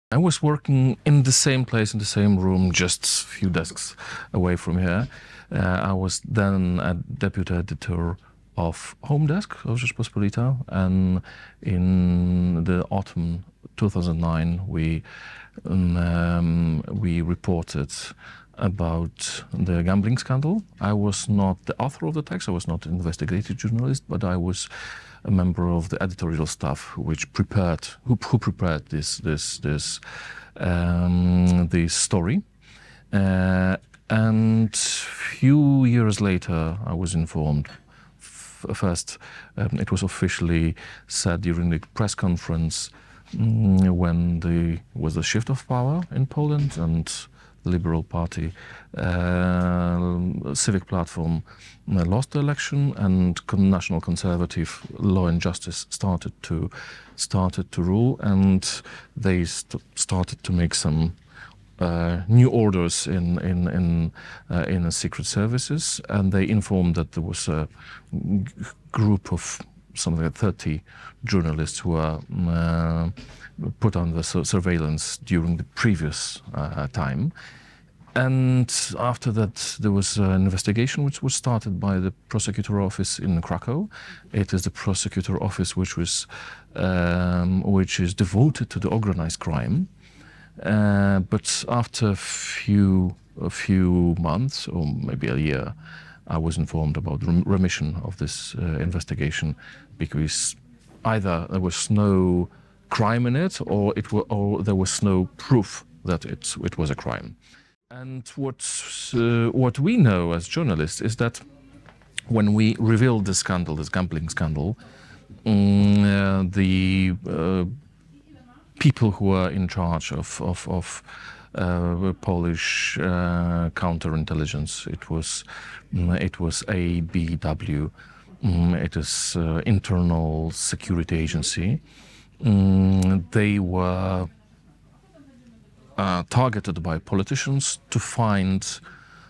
I was working in the same place, in the same room, just a few desks away from here. I was then a deputy editor of Home Desk of Rzeczpospolita, and in the autumn 2009 we reported about the gambling scandal. I was not the author of the text, I was not an investigative journalist, but I was a member of the editorial staff who prepared this story. And few years later, I was informed. First, it was officially said during the press conference when there was a shift of power in Poland, and the Liberal Party civic platform lost the election, and National Conservative Law and Justice started to rule, and they started to make some new orders in secret services, and they informed that there was a group of something like 30 journalists who were put under surveillance during the previous time. And after that, there was an investigation which was started by the prosecutor office in Krakow. It is the prosecutor office which is devoted to the organized crime. But after a few months, or maybe a year, I was informed about the remission of this investigation, because either there was no crime in it, or there was no proof that it was a crime. And what we know as journalists is that when we revealed this scandal, this gambling scandal, the people who were in charge of Polish counterintelligence, it was ABW, it is Internal Security Agency. They were targeted by politicians to find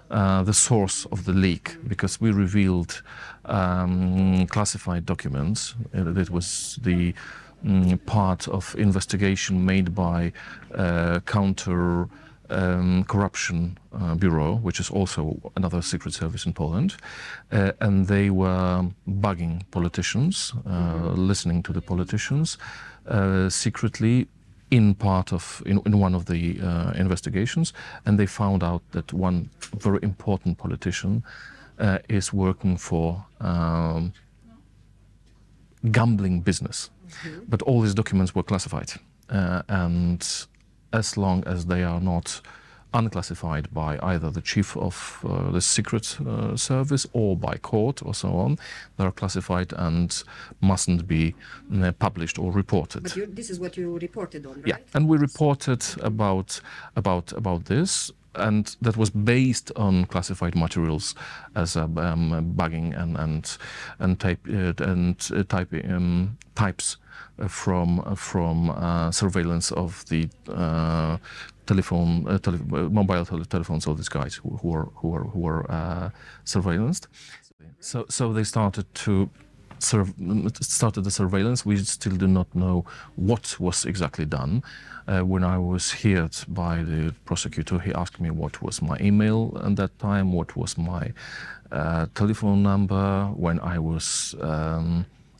the source of the leak, because we revealed classified documents. It was the part of investigation made by Counter Corruption Bureau, which is also another secret service in Poland, and they were bugging politicians, listening to the politicians secretly in one of the investigations, and they found out that one very important politician is working for gambling business. But all these documents were classified, and as long as they are not unclassified by either the chief of the secret service or by court or so on, they are classified and mustn't be published or reported. But this is what you reported on, right? Yeah, and we reported about this, and that was based on classified materials as bugging and types from surveillance of the mobile telephones of these guys who were surveillanced. So they started the surveillance. We still do not know what was exactly done. When I was heard by the prosecutor, he asked me what was my email at that time, what was my telephone number, when I was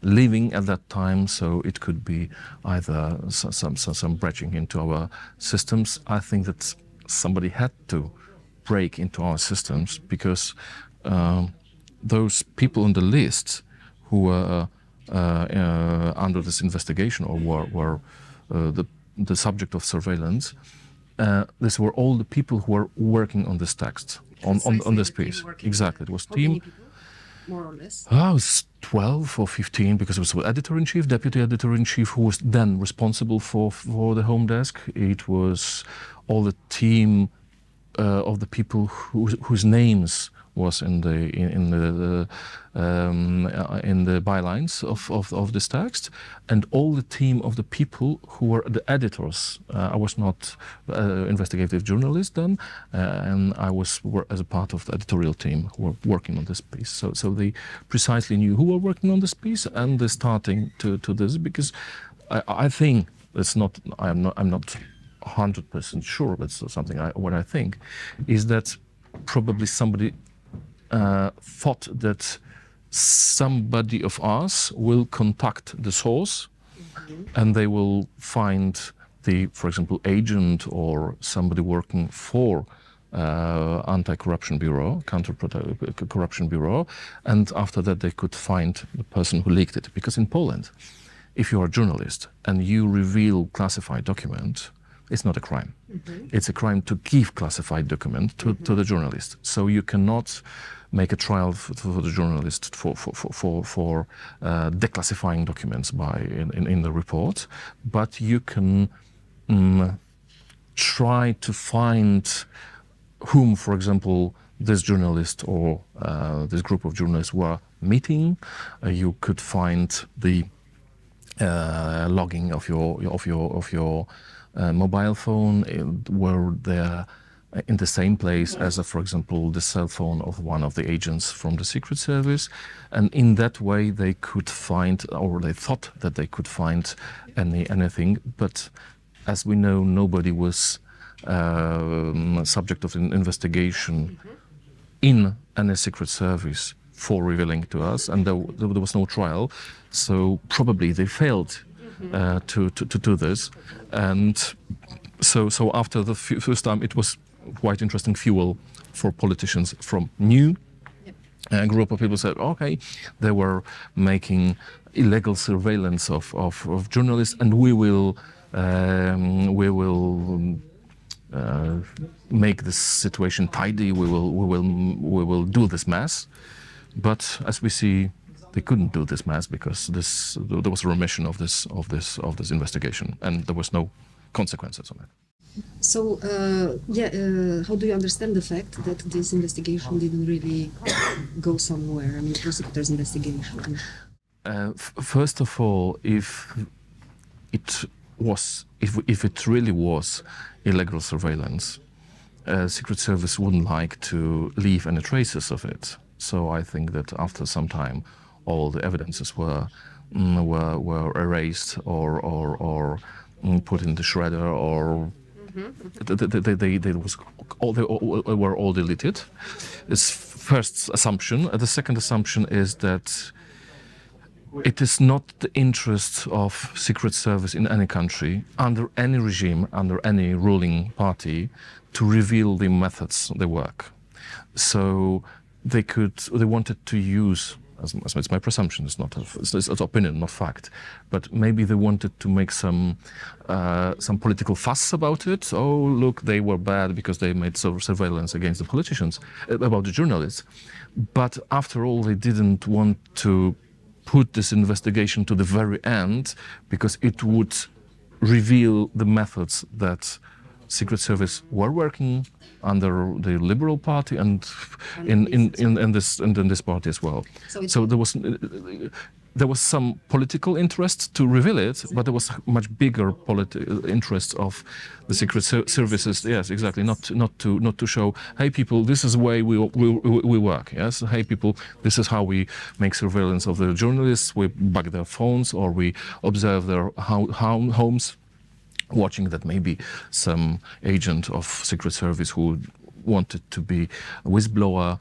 living at that time, so it could be either some breaching into our systems. I think that somebody had to break into our systems, because those people on the list who were under this investigation or were the subject of surveillance, these were all the people who were working on this text, on this piece. Exactly, it was team. More or less? It was 12 or 15, because it was editor-in-chief, deputy editor-in-chief, who was then responsible for the Home Desk. It was all the team of the people whose names was in the bylines of this text, and all the team of the people who were the editors. I was not investigative journalist then, and I was as a part of the editorial team who were working on this piece. So they precisely knew who were working on this piece, and they're starting to this, because I think it's not. I'm not 100% sure, but it's something what I think, is that probably somebody thought that somebody of us will contact the source, and they will find the, for example, agent or somebody working for anti-corruption bureau, counter-corruption bureau, and after that they could find the person who leaked it. Because in Poland, if you are a journalist and you reveal classified document, it's not a crime. It's a crime to give classified document to the journalist. So you cannot make a trial for the journalist for declassifying documents in the report, but you can try to find whom, for example, this journalist or this group of journalists were meeting. You could find the logging of your mobile phone, were there in the same place as, for example, the cell phone of one of the agents from the Secret Service, and in that way they could find, or they thought that they could find anything. But as we know, nobody was subject of an investigation in any Secret Service for revealing to us, and there was no trial, so probably they failed to do this. And so after the first time, it was quite interesting fuel for politicians from new group of people. Said, okay, they were making illegal surveillance of journalists, and we will make this situation tidy. We will do this mass. But as we see, they couldn't do this mass because there was a remission of this investigation, and there was no consequences on it. So, how do you understand the fact that this investigation didn't really go somewhere? I mean, the prosecutor's investigation. First of all, if it really was illegal surveillance, Secret Service wouldn't like to leave any traces of it. So I think that after some time, all the evidences were erased or put in the shredder, or they were all deleted. It's first assumption. The second assumption is that it is not the interest of Secret Service in any country, under any regime, under any ruling party, to reveal the methods they work. So they wanted to use, as it's my presumption, it's opinion, not fact, but maybe they wanted to make some political fuss about it. Oh, look, they were bad because they made surveillance against the politicians, about the journalists. But after all, they didn't want to put this investigation to the very end, because it would reveal the methods that Secret Service were working under the Liberal Party and in this party as well. So there was some political interest to reveal it, but there was much bigger interest of the Secret Services. Yes, exactly. Not to show, hey people, this is the way we work. Yes, hey people, this is how we make surveillance of the journalists. We bug their phones, or we observe their homes, watching that maybe some agent of Secret Service who wanted to be a whistleblower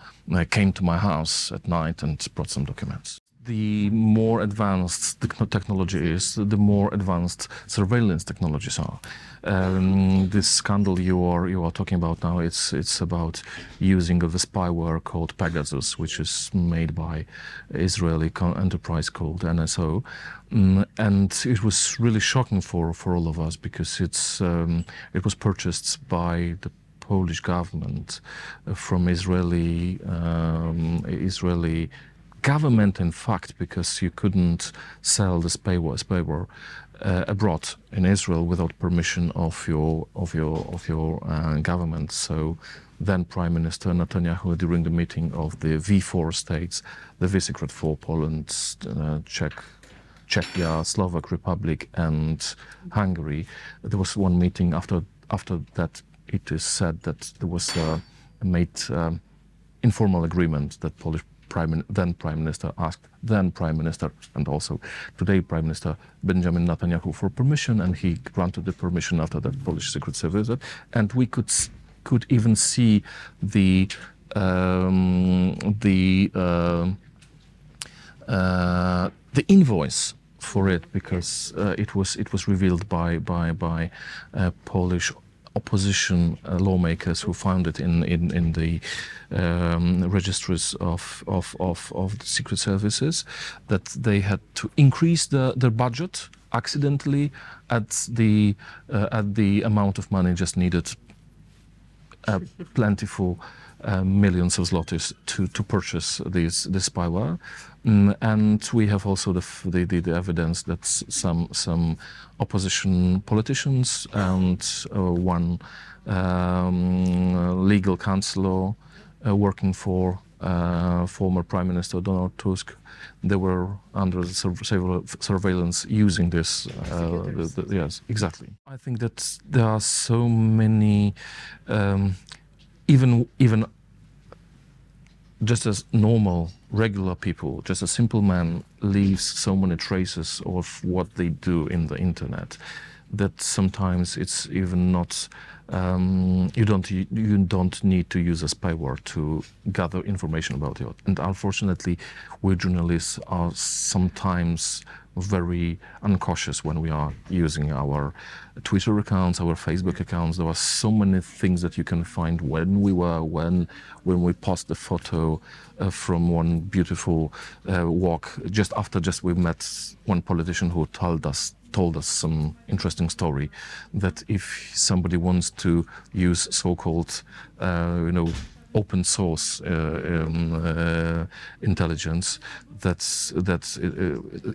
came to my house at night and brought some documents. The more advanced the technology is, the more advanced surveillance technologies are. This scandal you are talking about now, it's about using of the spyware called Pegasus, which is made by Israeli enterprise called NSO, and it was really shocking for all of us, because it was purchased by the Polish government from Israeli government, in fact, because you couldn't sell the spyware abroad in Israel without permission of your government. So then Prime Minister Netanyahu, during the meeting of the V4 states, the Visegrad 4, Poland, Czechia, Slovak Republic, and Hungary, there was one meeting after that. It is said that there was made informal agreement that Polish then Prime Minister asked then Prime Minister and also today Prime Minister Benjamin Netanyahu for permission, and he granted the permission after that Polish Secret Service. And we could even see the invoice for it, because it was revealed by Polish opposition lawmakers who found it in the registries of the secret services, that they had to increase their budget accidentally at the amount of money just needed, plentiful millions of zlotys to purchase this spyware. And we have also the evidence that some opposition politicians and one legal counselor working for former Prime Minister Donald Tusk, they were under surveillance using this. Yes, exactly. I think that there are so many, even just as normal, regular people, just a simple man leaves so many traces of what they do in the internet that sometimes it's even not, you don't need to use a spyware to gather information about it. And unfortunately, we journalists are sometimes very uncautious when we are using our Twitter accounts, our Facebook accounts. There are so many things that you can find when we post a photo from one beautiful walk just after we met one politician who told us some interesting story, that if somebody wants to use so-called open source intelligence, that's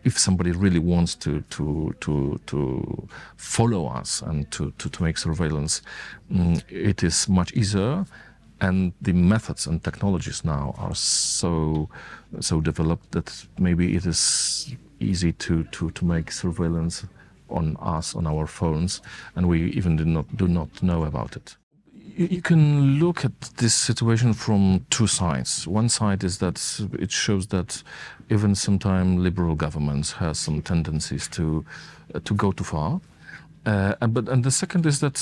if somebody really wants to follow us and to make surveillance, it is much easier, and the methods and technologies now are so developed that maybe it is easy to make surveillance on us, on our phones, and we even do not know about it. You can look at this situation from two sides. One side is that it shows that even sometimes liberal governments have some tendencies to go too far. And the second is that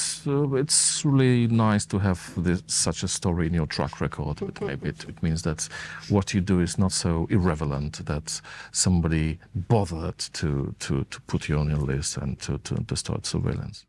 it's really nice to have such a story in your track record. But maybe it means that what you do is not so irrelevant, that somebody bothered to put you on your list and to start surveillance.